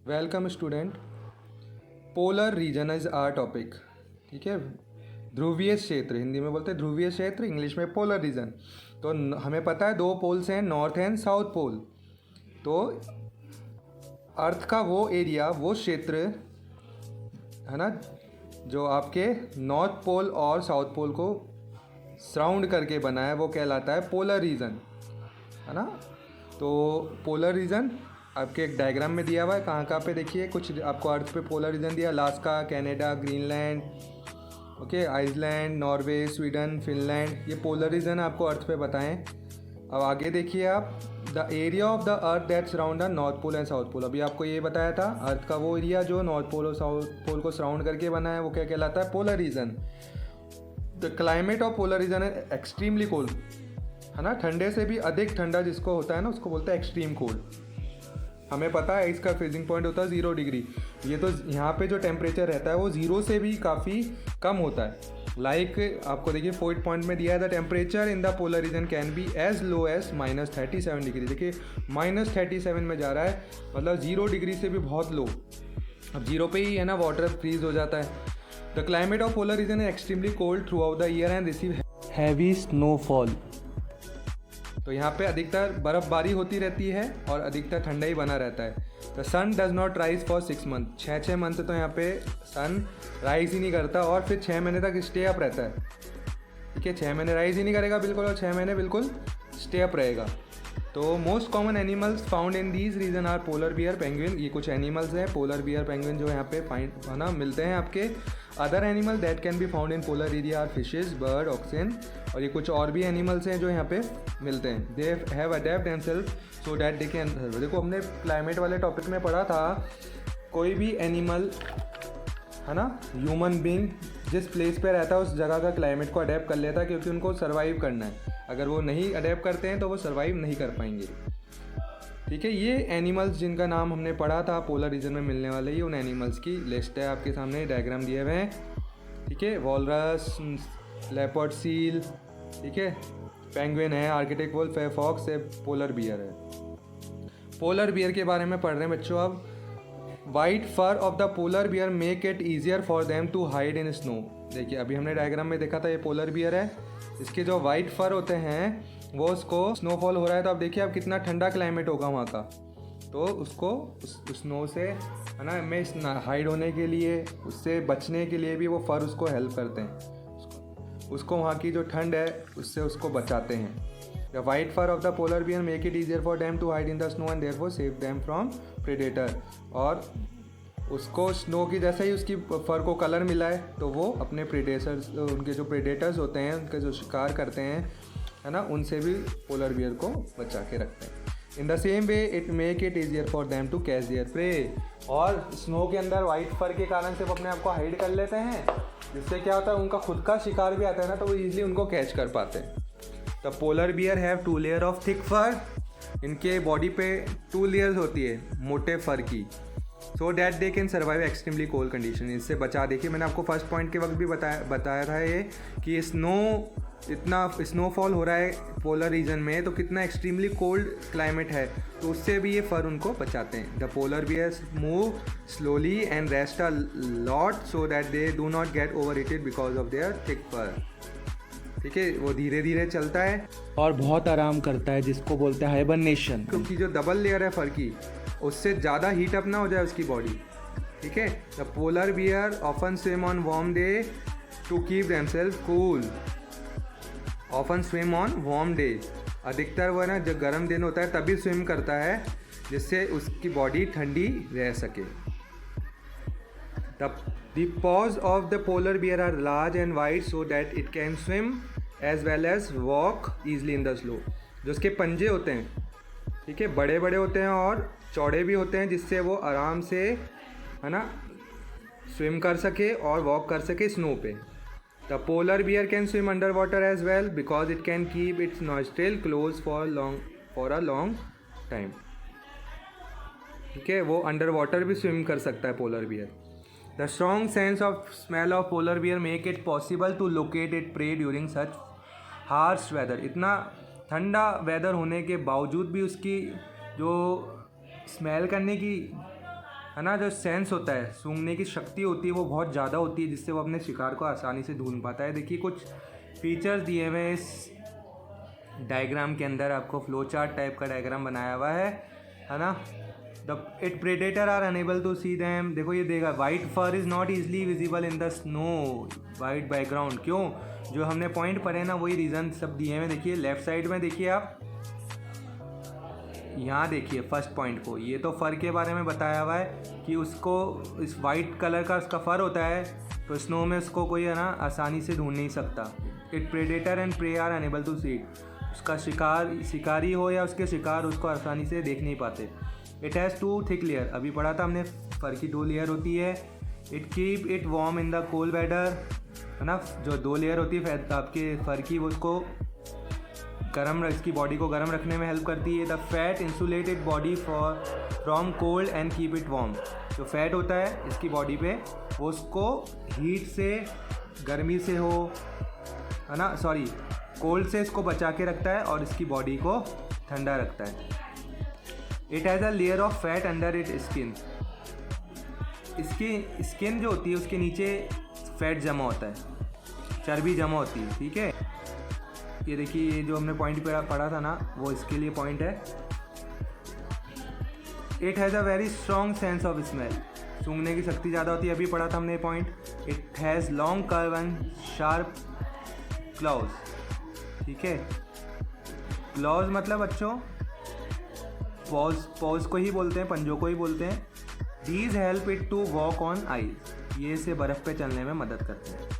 Welcome student. Polar region is our topic. ठीक है, ध्रुवीय क्षेत्र, हिंदी में बोलते हैं ध्रुवीय क्षेत्र, इंग्लिश में पोलर रीजन। तो हमें पता है दो पोल्स हैं, नॉर्थ एंड साउथ पोल। तो अर्थ का वो एरिया, वो क्षेत्र है ना, जो आपके नॉर्थ पोल और साउथ पोल को सराउंड करके बना है, वो कहलाता है पोलर रीजन, है ना। तो पोलर रीजन आपके एक डायग्राम में दिया हुआ है, कहाँ कहाँ पे देखिए, कुछ आपको अर्थ पे पोलर रीजन दिया, Alaska, Canada, Greenland, okay, Iceland, Norway, Sweden, Finland, ये पोलर रीजन आपको अर्थ पे बताएं। अब आगे देखिए आप, the area of the earth that surround the north pole and south pole. अभी आपको ये बताया था, अर्थ का वो एरिया जो नॉर्थ पोल और साउथ पोल को सराउंड करके बना है, वो क्या कहलाता है? Polar region. The climate of polar region है एक्सट्रीमली कोल्ड, है ना, ठंडे से भी अधिक ठंडा जिसको होता है ना, उसको बोलते हैं एक्सट्रीम कोल्ड। हमें पता है इसका फ्रीजिंग पॉइंट होता है 0 डिग्री। ये तो यहाँ पे जो टेम्परेचर रहता है वो 0 से भी काफ़ी कम होता है। आपको देखिए पॉइंट में दिया है, the temperature in the polar region can be as low as -37 degree. देखिए -37 में जा रहा है, मतलब 0 डिग्री से भी बहुत लो। अब 0 पे ही है ना वाटर फ्रीज हो जाता है। The climate of polar region is extremely cold through out the year and receive heavy snowfall. तो यहाँ पे अधिकतर बर्फबारी होती रहती है और अधिकतर ठंडा ही बना रहता है। The sun does not rise for 6 month, 6 month तो यहाँ पे सन राइज ही नहीं करता और फिर 6 महीने तक स्टे अप रहता है। ठीक है, 6 महीने राइज ही नहीं करेगा बिल्कुल, और 6 महीने बिल्कुल स्टे अप रहेगा। तो most common animals found in these region are polar bear, penguin. ये कुछ एनिमल्स हैं, पोलर बियर, पेंगुइन, जो यहाँ पे फाइंड है ना मिलते हैं आपके। Other animal that can be found in polar area are fishes, bird, oxygen. और ये कुछ और भी एनिमल्स हैं जो यहाँ पे मिलते हैं। They have adapt themselves so that they can serve. देखो हमने क्लाइमेट वाले टॉपिक में पढ़ा था, कोई भी एनिमल है ना, ह्यूमन बीइंग जिस प्लेस पे रहता है उस जगह का क्लाइमेट को अडेप्ट कर लेता है, क्योंकि उनको सर्वाइव करना है। अगर वो नहीं अडेप्ट करते हैं तो वो सर्वाइव नहीं कर पाएंगे। ठीक है, ये एनिमल्स जिनका नाम हमने पढ़ा था पोलर रीजन में मिलने वाले, ये उन एनिमल्स की लिस्ट है, आपके सामने डायग्राम दिए हुए हैं। ठीक है, वॉलरस, लेपर्ड सील, ठीक है, पेंगुइन है, आर्कटिक वुल्फ है, फॉक्स है, पोलर बियर है। पोलर बियर के बारे में पढ़ रहे हैं बच्चों अब। White fur of the polar bear make it easier for them to hide in snow. देखिए अभी हमने डायग्राम में देखा था, ये पोलर बियर है, इसके जो वाइट फर होते हैं वो उसको स्नोफॉल हो रहा है, तो अब देखिए अब कितना ठंडा क्लाइमेट होगा वहाँ का, तो उसको उस स्नो से है ना में हाइड होने के लिए, उससे बचने के लिए भी वो फर उसको हेल्प करते हैं, उसको वहाँ की जो ठंड है उससे उसको बचाते हैं। The white fur of the polar bear make it easier for them to hide in the snow and therefore save them from predator. और उसको स्नो की जैसे ही उसकी फर को कलर मिला है तो वो अपने प्रेडेटर्स, उनके जो प्रेडेटर्स होते हैं, उनके जो शिकार करते हैं है ना, उनसे भी पोलर बियर को बचा के रखते हैं। In the same way it make it easier for them to catch their prey. और स्नो के अंदर वाइट फर के कारण से वो अपने आप को हाइड कर लेते हैं, जिससे क्या होता है उनका खुद का शिकार भी आता है ना, तो वो ईजिली उनको कैच कर पाते हैं। The polar bear have 2 layer of thick fur. इनके बॉडी पे 2 लेयर्स होती है मोटे फर की, so that they can survive extremely cold condition. इससे बचा, देखिए मैंने आपको फर्स्ट पॉइंट के वक्त भी बताया था ये कि इतना स्नोफॉल हो रहा है पोलर रीजन में, तो कितना एक्सट्रीमली कोल्ड क्लाइमेट है, तो उससे भी ये फर उनको बचाते हैं। The polar bears move slowly and rest a lot so that they do not get over heated because of their thick fur. ठीक है, वो धीरे धीरे चलता है और बहुत आराम करता है, जिसको बोलते हैं हाइबरनेशन। क्योंकि जो डबल लेयर है फर की, उससे ज़्यादा हीट अप ना हो जाए उसकी बॉडी। ठीक है, the polar bear often swim on warm day to keep themselves cool. Often swim on warm day, अधिकतर वो ना जब गर्म दिन होता है तभी स्विम करता है, जिससे उसकी बॉडी ठंडी रह सके। The paws of the polar bear are large and wide so that it can swim as well as walk easily in the snow। जो उसके पंजे होते हैं, ठीक है, बड़े बड़े होते हैं और चौड़े भी होते हैं, जिससे वो आराम से है ना स्विम कर सके और वॉक कर सके स्नो पे। The polar bear can swim under water as well because it can keep its nostril close for a long time. ठीक है, वो अंडर वाटर भी स्विम कर सकता है polar bear. The strong sense of smell of polar bear make it possible to locate it prey during such harsh weather. इतना ठंडा weather होने के बावजूद भी उसकी जो स्मेल करने की है ना, जो सेंस होता है, सूंघने की शक्ति होती है वो बहुत ज़्यादा होती है, जिससे वो अपने शिकार को आसानी से ढूंढ पाता है। देखिए कुछ फीचर्स दिए हुए हैं इस डायग्राम के अंदर, आपको फ्लो चार्ट टाइप का डायग्राम बनाया हुआ है ना। The it predator are unable to see them. देखो ये देगा, white fur is not easily visible in the snow, white background. क्यों? जो हमने पॉइंट पढ़े ना वही रीज़न सब दिए हुए। देखिए लेफ्ट साइड में देखिए आप, यहाँ देखिए फर्स्ट पॉइंट को, ये तो फ़र के बारे में बताया हुआ है कि उसको इस वाइट कलर का उसका फ़र होता है, तो स्नो में उसको कोई है ना आसानी से ढूंढ नहीं सकता। It predator and prey are unable to see it. उसका शिकारी हो या उसके शिकार उसको आसानी से देख नहीं पाते। इट हैज़ 2 थिक लेयर, अभी पढ़ा था हमने, फ़र की 2 लेयर होती है। It keep it warm in the cold weather, है ना। जो 2 लेयर होती है आपके फ़र की, वो उसको गर्म, इसकी बॉडी को गर्म रखने में हेल्प करती है। The fat insulated body from cold and keep it warm. जो फैट होता है इसकी बॉडी पे, वो उसको हीट से, गर्मी से हो, है ना, सॉरी कोल्ड से इसको बचा के रखता है और इसकी बॉडी को ठंडा रखता है। It has a layer of fat under it skin. इसकी स्किन जो होती है उसके नीचे फैट जमा होता है, चर्बी जमा होती है, ठीक है। ये देखिए, ये जो हमने पॉइंट पे पढ़ा था ना, वो इसके लिए पॉइंट है। It has a very strong sense of smell, सूंघने की शक्ति ज़्यादा होती है, अभी पढ़ा था हमने point. It has long curve and sharp clause, ठीक है। क्लॉज मतलब बच्चों पॉज को ही बोलते हैं, पंजों को ही बोलते हैं। These help it to walk on ice, ये इसे बर्फ़ पे चलने में मदद करते हैं।